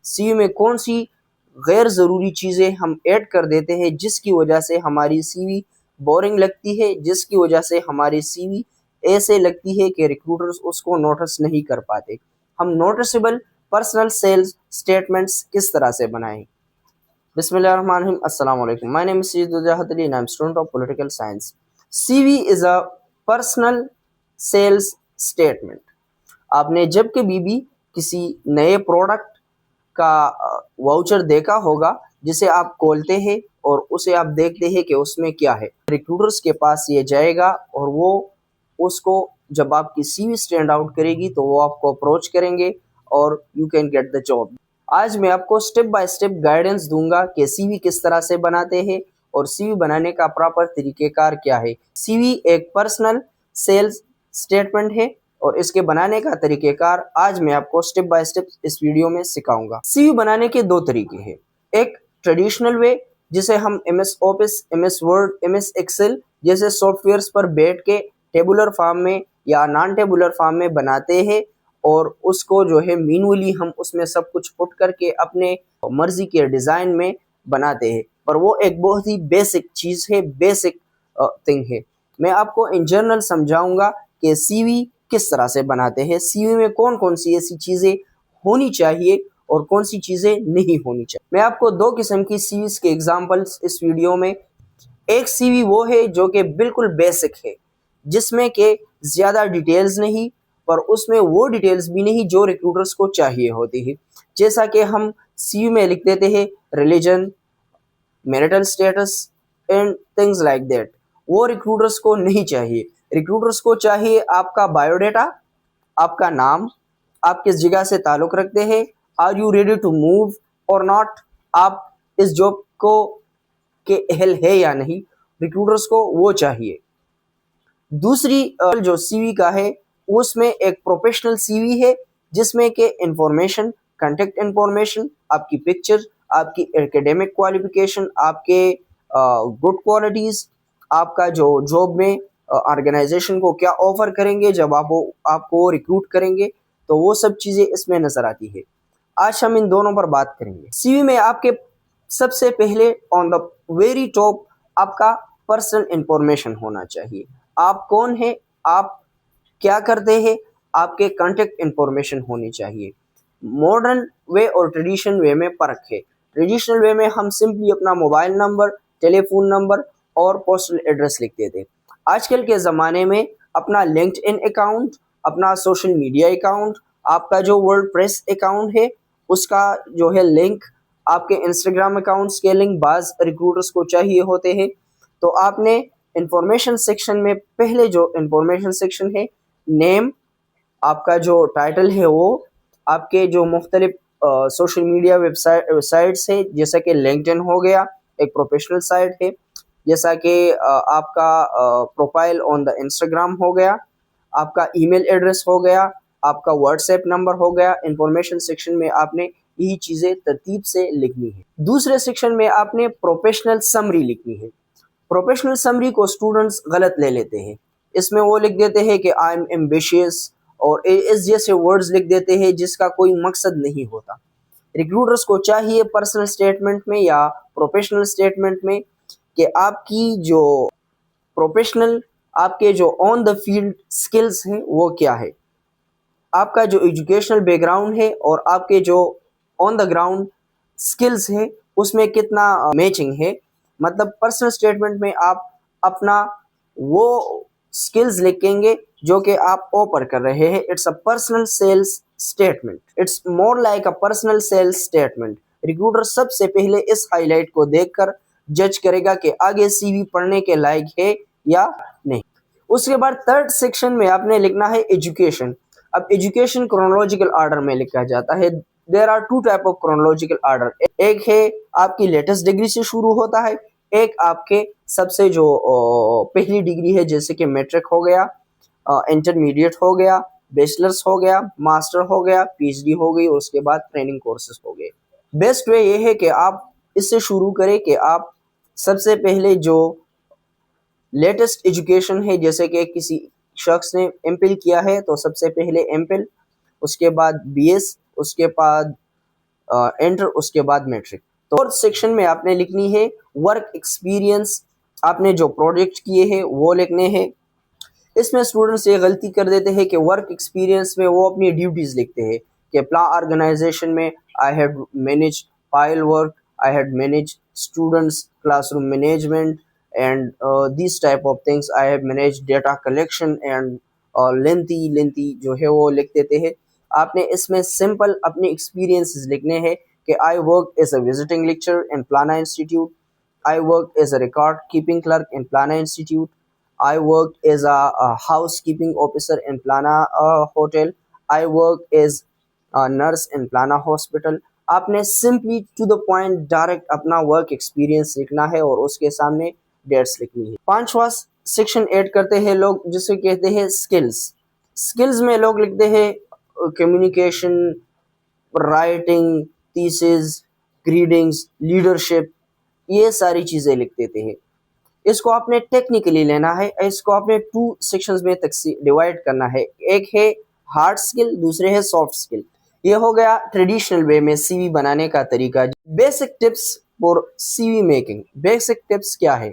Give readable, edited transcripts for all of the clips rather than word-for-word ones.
CV में कौन सी गैर ज़रूरी चीज़ें हम ऐड कर देते हैं जिसकी वजह से हमारी सीवी बोरिंग लगती है, जिसकी वजह से हमारी सीवी ऐसे लगती है कि रिक्रूटर्स उसको नोटिस नहीं कर पाते। हम नोटिसेबल पर्सनल सेल्स स्टेटमेंट्स किस तरह से बनाएं? Bismillahirrahmanirrahim. Assalamu alaikum. My name is Sayyid Wajahat Ali and I'm a student of political science. CV is a personal sales statement. आपने जब कभी भी किसी नए प्रोडक्ट का वाउचर देखा होगा जिसे आप खोलते हैं और उसे आप देखते हैं कि उसमें क्या है। रिक्रूटर्स के पास ये जाएगा और वो उसको जब आपकी सीवी स्टैंड आउट करेगी तो वो आपको अप्रोच करेंगे और you can get the job. आज मैं आपको स्टेप बाय स्टेप गाइडेंस दूंगा कि सीवी किस तरह से बनाते हैं और सीवी बनाने का प्रॉपर तरीकेकार क्या है। सीवी एक पर्सनल सेल्स स्टेटमेंट है और इसके बनाने का तरीकेकार आज मैं आपको स्टेप बाय स्टेप इस वीडियो में सिखाऊंगा। सीवी बनाने के दो तरीके हैं। एक ट्रेडिशनल वे जिसे हम MS office, MS word, MS excel जैसे सॉफ्टवेयर्स पर बैठ के टेबुलर फॉर्म में या नॉन टेबुलर फॉर्म में बनाते हैं और उसको जो है मैन्युअली हम उसमें सब कुछ पुट करके अपने मर्जी के डिज़ाइन में बनाते हैं, पर वो एक बहुत ही बेसिक चीज़ है, बेसिक थिंग है। मैं आपको इन जनरल समझाऊंगा कि सीवी किस तरह से बनाते हैं, सीवी में कौन कौन सी ऐसी चीज़ें होनी चाहिए और कौन सी चीज़ें नहीं होनी चाहिए। मैं आपको दो किस्म की सीवीज के एग्जांपल्स इस वीडियो में। एक सीवी वो है जो कि बिल्कुल बेसिक है, जिसमें के ज़्यादा डिटेल्स नहीं, पर उसमें वो डिटेल्स भी नहीं जो रिक्रूटर्स को चाहिए होती है। जैसा कि हम सीवी में लिख देते हैं religion, marital status and things like that, वो रिक्रूटर्स को नहीं चाहिए। रिक्रूटर्स को चाहिए आपका बायोडाटा, आपका नाम, आप किस जगह से ताल्लुक़ रखते हैं, are you ready to move और नॉट, आप इस जॉब को के अहल है या नहीं, रिक्रूटर्स को वो चाहिए। दूसरी जो सीवी का है उसमें एक प्रोफेशनल सीवी है जिसमें के इंफॉर्मेशन, कांटेक्ट इंफॉर्मेशन, आपकी पिक्चर, आपकी एकेडमिक क्वालिफिकेशन, आपके गुड क्वालिटीज़, आपका जो जॉब में ऑर्गेनाइजेशन को क्या ऑफर करेंगे जब आपको रिक्रूट करेंगे, तो वो सब चीज़ें इसमें नज़र आती है। आज हम इन दोनों पर बात करेंगे। सीवी में आपके सबसे पहले ऑन द वेरी टॉप आपका पर्सनल इंफॉर्मेशन होना चाहिए। आप कौन है, आप क्या करते हैं, आपके कांटेक्ट इंफॉर्मेशन होनी चाहिए। मॉडर्न वे और ट्रेडिशनल वे में फ़र्क है। ट्रेडिशनल वे में हम सिंपली अपना मोबाइल नंबर, टेलीफोन नंबर और पोस्टल एड्रेस लिखते थे। आजकल के ज़माने में अपना लिंक्डइन अकाउंट, अपना सोशल मीडिया अकाउंट, आपका जो वर्डप्रेस अकाउंट है उसका जो है लिंक, आपके इंस्टाग्राम अकाउंट्स के लिंक बाज़ रिक्रूटर्स को चाहिए होते हैं। तो आपने इंफॉर्मेशन सेक्शन में पहले जो इंफॉर्मेशन सेक्शन है, नेम, आपका जो टाइटल है वो, आपके जो मुख्तलिफ सोशल मीडिया वेबसाइट्स है जैसा कि लिंक्डइन हो गया, एक प्रोफेशनल साइट है, जैसा कि आपका प्रोफाइल ऑन द इंस्टाग्राम हो गया, आपका ईमेल एड्रेस हो गया, आपका व्हाट्सएप नंबर हो गया। इंफॉर्मेशन सेक्शन में आपने यही चीज़ें तरतीब से लिखनी है। दूसरे सेक्शन में आपने प्रोफेशनल समरी लिखनी है। प्रोफेशनल समरी को स्टूडेंट्स गलत ले लेते हैं। इसमें वो लिख देते हैं कि आई एम एम्बिशियस और इस जैसे वर्ड्स लिख देते हैं जिसका कोई मकसद नहीं होता। रिक्रूटर्स को चाहिए पर्सनल स्टेटमेंट में या प्रोफेशनल स्टेटमेंट में कि आपकी जो प्रोफेशनल, आपके जो ऑन द फील्ड स्किल्स हैं वो क्या है, आपका जो एजुकेशनल बैकग्राउंड है और आपके जो ऑन द ग्राउंड स्किल्स है उसमें कितना मैचिंग है। मतलब पर्सनल स्टेटमेंट में आप अपना वो स्किल्स लिखेंगे जो कि आप ऑफर कर रहे हैं। It's a personal sales statement, it's more like a personal sales statement. Recruiter सबसे पहले इस हाईलाइट को देखकर जज करेगा कि आगे सीवी पढ़ने के लायक है या नहीं। उसके बाद थर्ड सेक्शन में आपने लिखना है एजुकेशन। अब एजुकेशन क्रोनोलॉजिकल ऑर्डर में लिखा जाता है। There are two type of chronological order. एक है आपकी लेटेस्ट डिग्री से शुरू होता है, एक आपके सबसे जो पहली डिग्री है जैसे कि मैट्रिक हो गया, इंटरमीडिएट हो गया, बैचलर्स हो गया, मास्टर हो गया, पीएचडी हो गई और उसके बाद ट्रेनिंग कोर्सेज हो गए। बेस्ट वे ये है कि आप इससे शुरू करें कि आप सबसे पहले जो लेटेस्ट एजुकेशन है, जैसे कि किसी शख्स ने एमफिल किया है तो सबसे पहले एमफिल, उसके बाद बीएस, उसके बाद एंटर, उसके बाद मैट्रिक। तो फोर्थ सेक्शन में आपने लिखनी है वर्क एक्सपीरियंस, आपने जो प्रोजेक्ट किए हैं वो लिखने हैं। इसमें स्टूडेंट्स ये गलती कर देते हैं कि वर्क एक्सपीरियंस में वो अपनी ड्यूटीज़ लिखते हैं कि प्ला ऑर्गेनाइजेशन में I had manage file work, I had managed students classroom management and these type of things, I have managed data collection and lengthy जो है वो लिख देते हैं। आपने इसमें सिंपल अपने एक्सपीरियंसेस लिखने हैं कि I work as a visiting lecture in Plana institute, I worked as a record keeping clerk in Plana Institute. I worked as a housekeeping officer in Plana Hotel. I worked as a nurse in Plana Hospital. आपने simply to the point direct अपना work experience लिखना है और उसके सामने dates लिखनी है। पांचवा सेक्शन ऐड करते हैं लोग जिसे कहते हैं स्किल्स। स्किल्स में लोग लिखते हैं communication, writing, thesis, greetings, leadership, ये सारी चीज़ें लिख देते हैं। इसको आपने टेक्निकली लेना है, इसको आपने टू सेक्शंस में डिवाइड करना है। एक है हार्ड स्किल, दूसरे है सॉफ्ट स्किल। ये हो गया ट्रेडिशनल वे में सीवी बनाने का तरीका। Basic tips for CV making. Basic tips क्या है?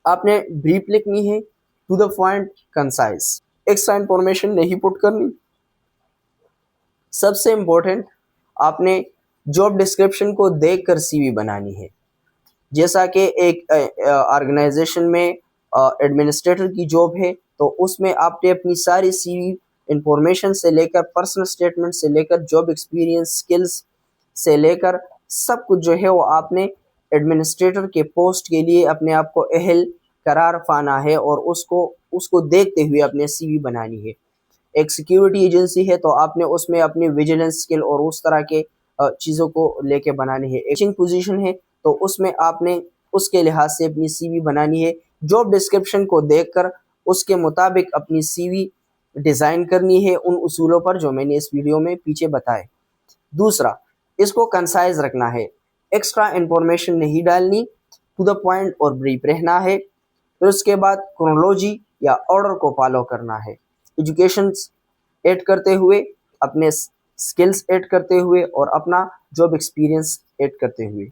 आपने ब्रीफ लिखनी है, to the point, concise, extra information नहीं पुट करनी। सबसे इम्पोर्टेंट, आपने जॉब डिस्क्रिप्शन को देखकर सीवी बनानी है। जैसा कि एक ऑर्गेनाइजेशन में एडमिनिस्ट्रेटर की जॉब है तो उसमें आपने अपनी सारी सीवी इंफॉर्मेशन से लेकर पर्सनल स्टेटमेंट से लेकर जॉब एक्सपीरियंस, स्किल्स से लेकर सब कुछ जो है वो आपने एडमिनिस्ट्रेटर के पोस्ट के लिए अपने आप को अहल करार पाना है और उसको देखते हुए अपने सीवी बनानी है। एक सिक्योरिटी एजेंसी है तो आपने उसमें अपनी विजिलेंस स्किल और उस तरह के चीज़ों को लेके बनानी है। टीचिंग पोजीशन है तो उसमें आपने उसके लिहाज से अपनी सीवी बनानी है। जॉब डिस्क्रिप्शन को देखकर उसके मुताबिक अपनी सीवी डिज़ाइन करनी है उन उसूलों पर जो मैंने इस वीडियो में पीछे बताए। दूसरा, इसको कंसाइज रखना है, एक्स्ट्रा इंफॉर्मेशन नहीं डालनी, टू द पॉइंट और ब्रीफ रहना है। फिर उसके बाद क्रोनोलॉजी या ऑर्डर को फॉलो करना है। एजुकेशन ऐड करते हुए, अपने स्किल्स ऐड करते हुए और अपना जॉब एक्सपीरियंस ऐड करते हुए।